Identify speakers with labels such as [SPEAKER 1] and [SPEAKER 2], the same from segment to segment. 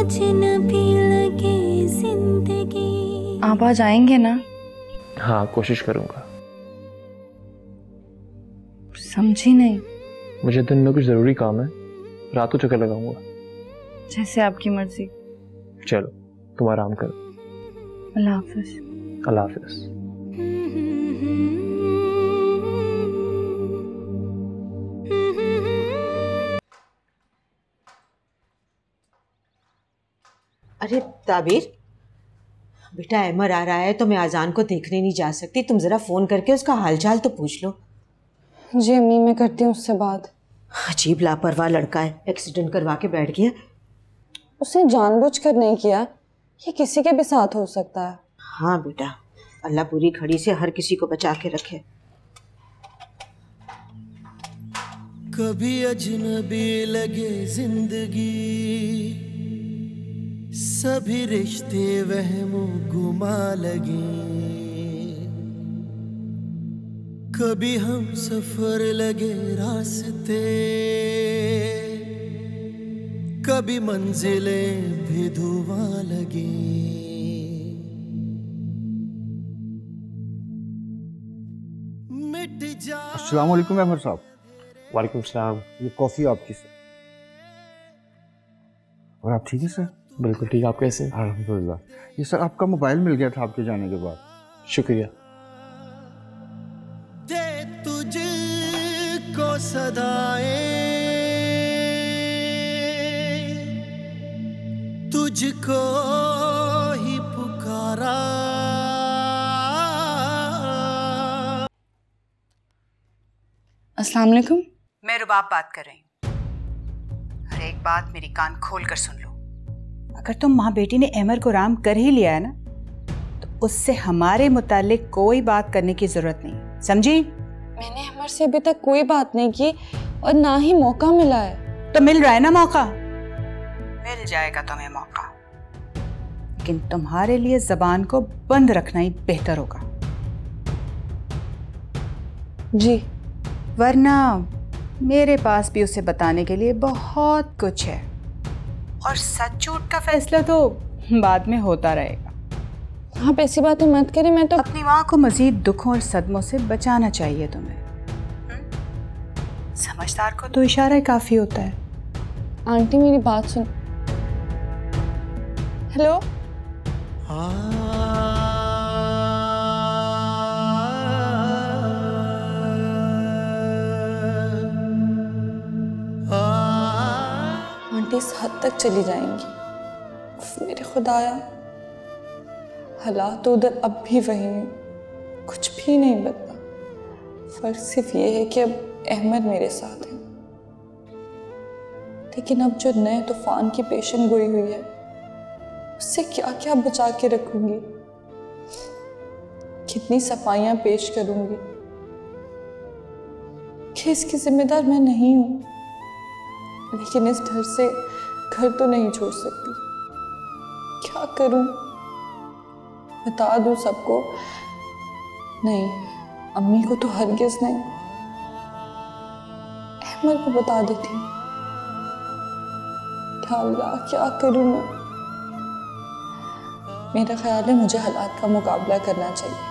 [SPEAKER 1] अजनबी लगे जिंदगी।
[SPEAKER 2] आप आज आएंगे ना?
[SPEAKER 3] हाँ, कोशिश करूंगा।
[SPEAKER 2] समझी नहीं।
[SPEAKER 3] मुझे दिन में कुछ जरूरी काम है, रात को चक्कर लगाऊंगा।
[SPEAKER 2] जैसे आपकी मर्जी।
[SPEAKER 3] चलो, तुम आराम करो।
[SPEAKER 2] अल्लाह हाफिज।
[SPEAKER 3] अल्लाह हाफिज।
[SPEAKER 4] अरे ताबीर, बेटा अहमर आ रहा है तो मैं अजान को देखने नहीं जा सकती। तुम जरा फोन करके उसका हालचाल तो पूछ लो।
[SPEAKER 2] जी अम्मी, मैं करती हूँ उससे बात।
[SPEAKER 4] अजीब लापरवाह लड़का है, एक्सीडेंट करवा के बैठ गया।
[SPEAKER 2] उसने जानबूझकर नहीं किया, ये किसी के भी साथ हो सकता है।
[SPEAKER 4] हाँ बेटा, अल्लाह पूरी घड़ी से हर किसी को बचा के रखे।
[SPEAKER 5] कभी अजनबी लगे जिंदगी, सभी रिश्ते वहमों गुमा लगे। कभी हम सफर लगे रास्ते, कभी मंजिलें भी धुआं लगे। मिट जा।
[SPEAKER 6] अस्सलाम वालेकुम अहमद साहब।
[SPEAKER 3] वालेकुम सलाम।
[SPEAKER 6] ये कॉफ़ी आपकी सर। और आप ठीक है सर?
[SPEAKER 3] बिल्कुल ठीक। आप कैसे?
[SPEAKER 6] अल्हम्दुलिल्लाह। ये सर आपका मोबाइल मिल गया था आपके जाने के बाद।
[SPEAKER 3] शुक्रिया।
[SPEAKER 5] दे तुझको सदाएं, तुझको ही पुकारा।
[SPEAKER 2] अस्सलाम वालेकुम।
[SPEAKER 7] मैं रुबाब बात कर रही हूँ। और एक बात मेरी कान खोल कर सुन लो। अगर तुम माँ बेटी ने अहमर को राम कर ही लिया है ना, तो उससे हमारे मुतालिक कोई बात करने की जरूरत नहीं, समझी?
[SPEAKER 2] मैंने अहमर से अभी तक कोई बात नहीं की और ना ही मौका मिला है।
[SPEAKER 7] तो मिल रहा है ना मौका, मिल जाएगा तुम्हें मौका, लेकिन तुम्हारे लिए जबान को बंद रखना ही बेहतर होगा।
[SPEAKER 2] जी।
[SPEAKER 7] वरना मेरे पास भी उसे बताने के लिए बहुत कुछ है, और सच झूठ का फैसला तो बाद में होता रहेगा।
[SPEAKER 2] आप ऐसी बातें मत करें। मैं तो
[SPEAKER 7] अपनी माँ को मजीद दुखों और सदमों से बचाना चाहिए तुम्हें। समझदार को तो इशारा ही काफी होता है।
[SPEAKER 2] आंटी मेरी बात सुन। हेलो। आंटी इस हद तक चली जाएंगी? मेरे खुदाया, हालात तो उधर अब भी वही हैं, कुछ भी नहीं बदला। फर्क सिर्फ ये है कि अब अहमद मेरे साथ है, लेकिन अब जो नए तूफान की पेशन गोई हुई है, उससे क्या क्या बचा के रखूंगी, कितनी सफाइयां पेश करूंगी कि इसकी जिम्मेदार मैं नहीं हूं। लेकिन इस डर से घर तो नहीं छोड़ सकती। क्या करूं? बता दूं सबको? नहीं, अम्मी को तो हरगिज नहीं। अहमद को बता देती हूँ। क्या अल्लाह, क्या करूं मैं? मेरा ख्याल है मुझे हालात का मुकाबला करना चाहिए।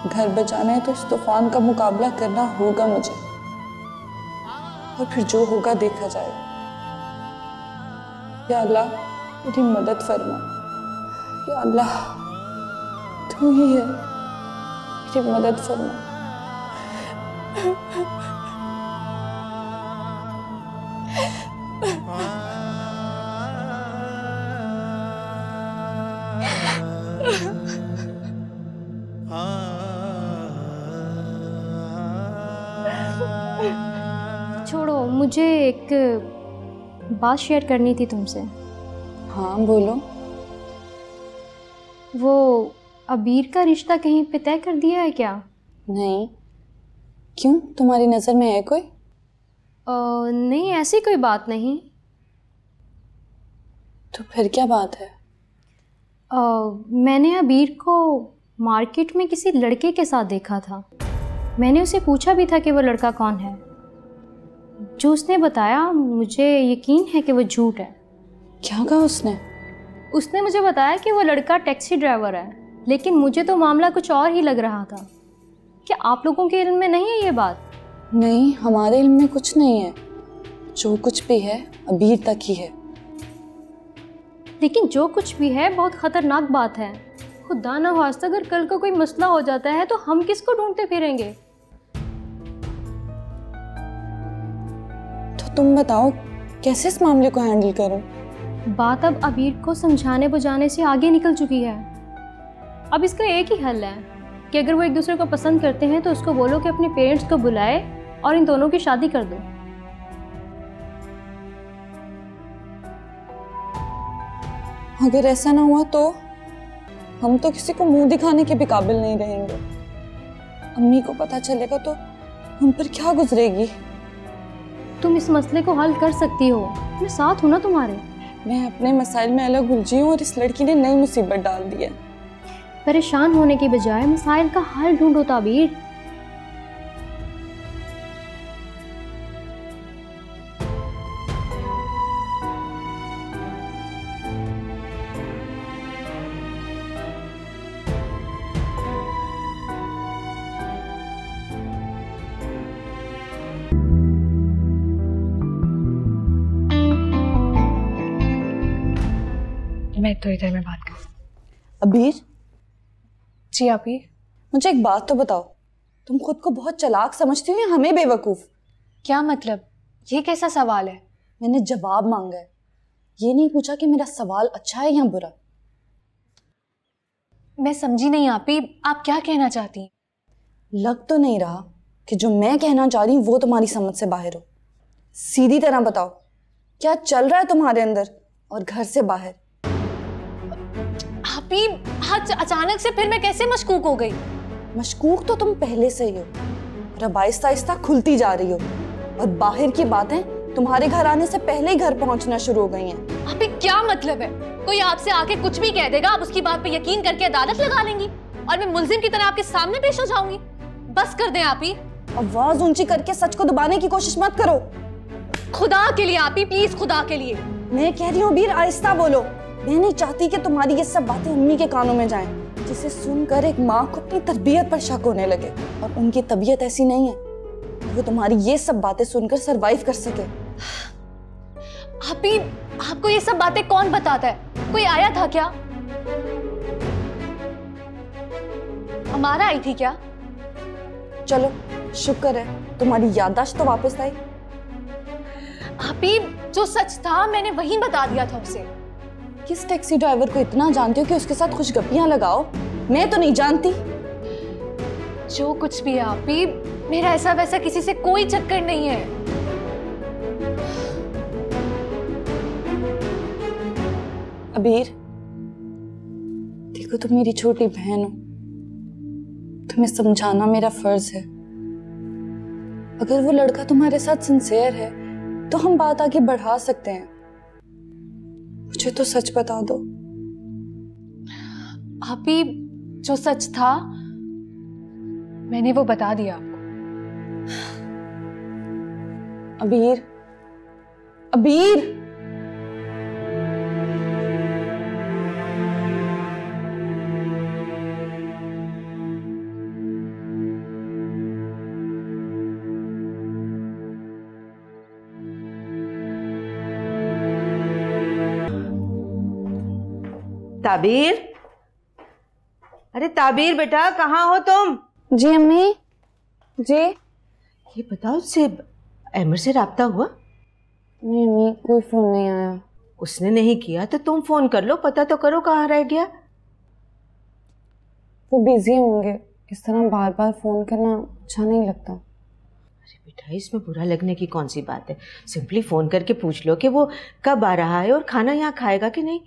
[SPEAKER 2] घर बचाना है तो इस तूफान का मुकाबला करना होगा मुझे, और फिर जो होगा देखा जाएगा। या अल्लाह मेरी मदद फरमा। या अल्लाह तू ही है, मेरी मदद फरमा।
[SPEAKER 1] छोड़ो, मुझे एक बात शेयर करनी थी तुमसे।
[SPEAKER 2] हाँ बोलो।
[SPEAKER 1] वो अबीर का रिश्ता कहीं पे तय कर दिया है क्या?
[SPEAKER 2] नहीं। क्यों, तुम्हारी नज़र में है कोई?
[SPEAKER 1] नहीं, ऐसी कोई बात नहीं।
[SPEAKER 2] तो फिर क्या बात है?
[SPEAKER 1] मैंने अबीर को मार्केट में किसी लड़के के साथ देखा था। मैंने उसे पूछा भी था कि वो लड़का कौन है। जो उसने बताया, मुझे यकीन है कि वो झूठ है।
[SPEAKER 2] क्या कहा उसने?
[SPEAKER 1] उसने मुझे बताया कि वो लड़का टैक्सी ड्राइवर है, लेकिन मुझे तो मामला कुछ और ही लग रहा था। क्या आप लोगों के इल्म में नहीं है ये बात?
[SPEAKER 2] नहीं, हमारे इल्म में कुछ नहीं है। जो कुछ भी है अबीर तक ही है।
[SPEAKER 1] लेकिन जो कुछ भी है बहुत खतरनाक बात है। खुदा ना खास्ता अगर कल को कोई मसला हो जाता है तो हम किसको ढूंढते फिरेंगे?
[SPEAKER 2] तो तुम बताओ कैसे इस मामले को हैंडल करूं?
[SPEAKER 1] बात अब अबीर को समझाने बुझाने से आगे निकल चुकी है। अब इसका एक ही हल है कि अगर वो एक दूसरे को पसंद करते हैं तो उसको बोलो कि अपने पेरेंट्स को बुलाए और इन दोनों की शादी कर दो।
[SPEAKER 2] अगर ऐसा ना हुआ तो हम तो किसी को मुंह दिखाने के भी काबिल नहीं रहेंगे। अम्मी को पता चलेगा तो हम पर क्या गुजरेगी।
[SPEAKER 1] तुम इस मसले को हल कर सकती हो, मैं साथ हूं ना तुम्हारे।
[SPEAKER 2] मैं अपने मसाइल में अलग उलझी हूँ और इस लड़की ने नई मुसीबत डाल दी है।
[SPEAKER 1] परेशान होने की बजाय मसाइल का हल ढूंढो ताबीर।
[SPEAKER 8] मैं तो इधर में बात कर।
[SPEAKER 2] अबीर
[SPEAKER 8] जी आपी।
[SPEAKER 2] मुझे एक बात तो बताओ, तुम खुद को बहुत चालाक समझती हो या हमें बेवकूफ?
[SPEAKER 8] क्या मतलब? ये कैसा सवाल है?
[SPEAKER 2] मैंने जवाब मांगा है, ये नहीं पूछा कि मेरा सवाल अच्छा है या बुरा।
[SPEAKER 8] मैं समझी नहीं आपी, आप क्या कहना चाहती हैं?
[SPEAKER 2] लग तो नहीं रहा कि जो मैं कहना चाह रही हूँ वो तुम्हारी समझ से बाहर हो। सीधी तरह बताओ क्या चल रहा है तुम्हारे अंदर और घर से बाहर?
[SPEAKER 8] आपी आज अचानक से फिर मैं कैसे मशकूक हो गई?
[SPEAKER 2] मशकूक तो तुम पहले से ही हो और अब आहिस्ता आहिस्ता खुलती जा रही हो और बाहर की बातें तुम्हारे घर आने से पहले ही घर पहुंचना शुरू हो गई हैं।
[SPEAKER 8] आपी क्या मतलब है? कोई आपसे आके कुछ भी कह देगा, आप उसकी बात पे यकीन करके अदालत लगा लेंगी और मैं मुल्जिम की तरह आपके सामने पेश हो जाऊंगी? बस कर दें आपी।
[SPEAKER 2] आवाज ऊंची करके सच को दबाने की कोशिश मत करो।
[SPEAKER 8] खुदा के लिए आपी, प्लीज खुदा के लिए।
[SPEAKER 2] मैं कह रही हूँ वीर, आहिस्ता बोलो। मैं नहीं चाहती कि तुम्हारी ये सब बातें अम्मी के कानों में जाएं, जिसे सुनकर एक माँ को अपनी तरबियत पर शक होने लगे। और उनकी तबीयत ऐसी नहीं है वो तुम्हारी ये सब बातें सुनकर सरवाइव कर सके।
[SPEAKER 8] आपी आपको ये सब बातें कौन बताता है? कोई आया था क्या? हमारा आई थी क्या?
[SPEAKER 2] चलो शुक्र है तुम्हारी याददाश्त तो वापस आई।
[SPEAKER 8] आपी जो सच था मैंने वही बता दिया था उसे।
[SPEAKER 2] किस टैक्सी ड्राइवर को इतना जानती हो कि उसके साथ खुशगपियां लगाओ? मैं तो नहीं जानती।
[SPEAKER 8] जो कुछ भी है आपी, मेरा ऐसा वैसा किसी से कोई चक्कर नहीं है।
[SPEAKER 2] अबीर देखो, तुम मेरी छोटी बहन हो, तुम्हें समझाना मेरा फर्ज है। अगर वो लड़का तुम्हारे साथ सिंसियर है तो हम बात आगे बढ़ा सकते हैं। मुझे तो सच बता दो।
[SPEAKER 8] आपी जो सच था मैंने वो बता दिया आपको।
[SPEAKER 2] अबीर, अबीर,
[SPEAKER 4] ताबीर, अरे ताबीर बेटा कहाँ हो तुम?
[SPEAKER 2] जी अम्मी। जी
[SPEAKER 4] ये बताओ, उससे अहमद से राब्ता हुआ?
[SPEAKER 2] नहीं अम्मी, कोई फोन नहीं आया।
[SPEAKER 4] उसने नहीं किया तो तुम फोन कर लो, पता तो करो कहाँ रह गया।
[SPEAKER 2] वो बिजी होंगे, इस तरह बार बार फोन करना अच्छा नहीं लगता।
[SPEAKER 4] अरे बेटा, इसमें बुरा लगने की कौन सी बात है? सिंपली फोन करके पूछ लो कि वो कब आ रहा है और खाना यहाँ खाएगा कि नहीं।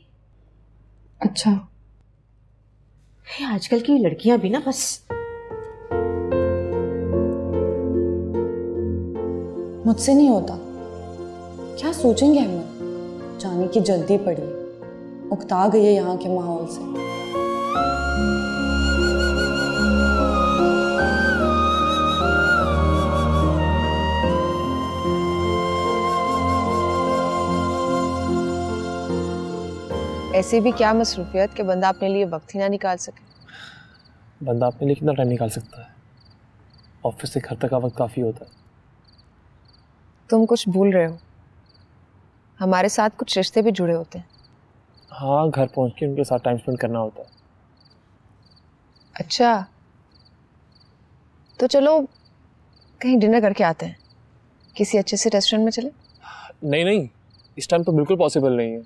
[SPEAKER 2] अच्छा।
[SPEAKER 4] आजकल की लड़कियां भी ना बस।
[SPEAKER 2] मुझसे नहीं होता। क्या सोचेंगे अहमद? जाने की जल्दी पड़ी, उकता गई है यहाँ के माहौल से। ऐसे भी क्या मसरूफियत कि बंदा अपने लिए वक्त ही ना निकाल सके।
[SPEAKER 3] बंदा अपने लिए कितना टाइम निकाल सकता है? ऑफिस से घर तक का वक्त काफ़ी होता है।
[SPEAKER 2] तुम कुछ भूल रहे हो, हमारे साथ कुछ रिश्ते भी जुड़े होते हैं।
[SPEAKER 3] हाँ, घर पहुंच के उनके साथ टाइम स्पेंड करना होता है।
[SPEAKER 2] अच्छा, तो चलो कहीं डिनर करके आते हैं, किसी अच्छे से रेस्टोरेंट में चले।
[SPEAKER 3] नहीं नहीं, इस टाइम तो बिल्कुल पॉसिबल नहीं है।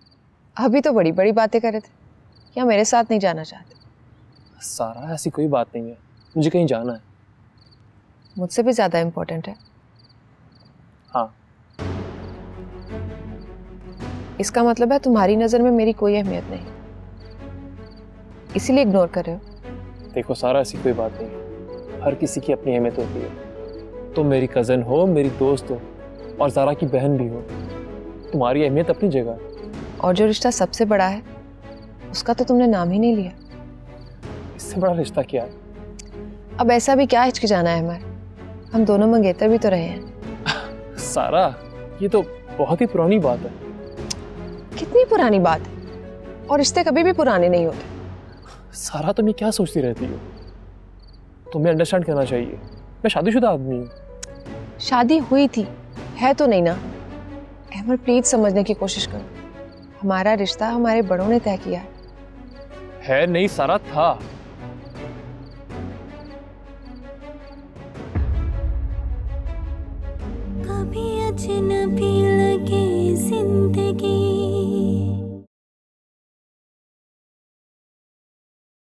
[SPEAKER 2] अभी तो बड़ी बड़ी बातें कर रहे थे, क्या मेरे साथ नहीं जाना चाहते?
[SPEAKER 3] सारा, ऐसी कोई बात नहीं है, मुझे कहीं जाना है।
[SPEAKER 2] मुझसे भी ज़्यादा इम्पोर्टेंट है।
[SPEAKER 3] हाँ।
[SPEAKER 2] इसका मतलब है तुम्हारी नज़र में मेरी कोई अहमियत नहीं, इसीलिए इग्नोर कर रहे हो।
[SPEAKER 3] देखो सारा, ऐसी कोई बात नहीं है, हर किसी की अपनी अहमियत होती है। तुम मेरी कज़न हो, मेरी दोस्त हो और ज़ारा की बहन भी हो, तुम्हारी अहमियत अपनी जगह है।
[SPEAKER 2] और जो रिश्ता सबसे बड़ा है उसका तो तुमने नाम ही नहीं लिया।
[SPEAKER 3] इससे बड़ा रिश्ता क्या है?
[SPEAKER 2] अब ऐसा भी क्या हिचकिचाना है हमारे, हम दोनों मंगेतर भी तो रहे हैं।
[SPEAKER 3] सारा, ये तो बहुत ही पुरानी बात है।
[SPEAKER 2] कितनी पुरानी बात है, और रिश्ते कभी भी पुराने नहीं होते।
[SPEAKER 3] सारा, तुम ये क्या सोचती रहती हो? तुम्हें अंडरस्टैंड करना चाहिए, मैं शादीशुदा आदमी हूँ।
[SPEAKER 2] शादी हुई थी, है तो नहीं ना। अहमर प्लीज समझने की कोशिश करो, हमारा रिश्ता हमारे बड़ों ने तय किया
[SPEAKER 3] है नहीं सारा, था।
[SPEAKER 9] कभी अजनबी लगे जिंदगी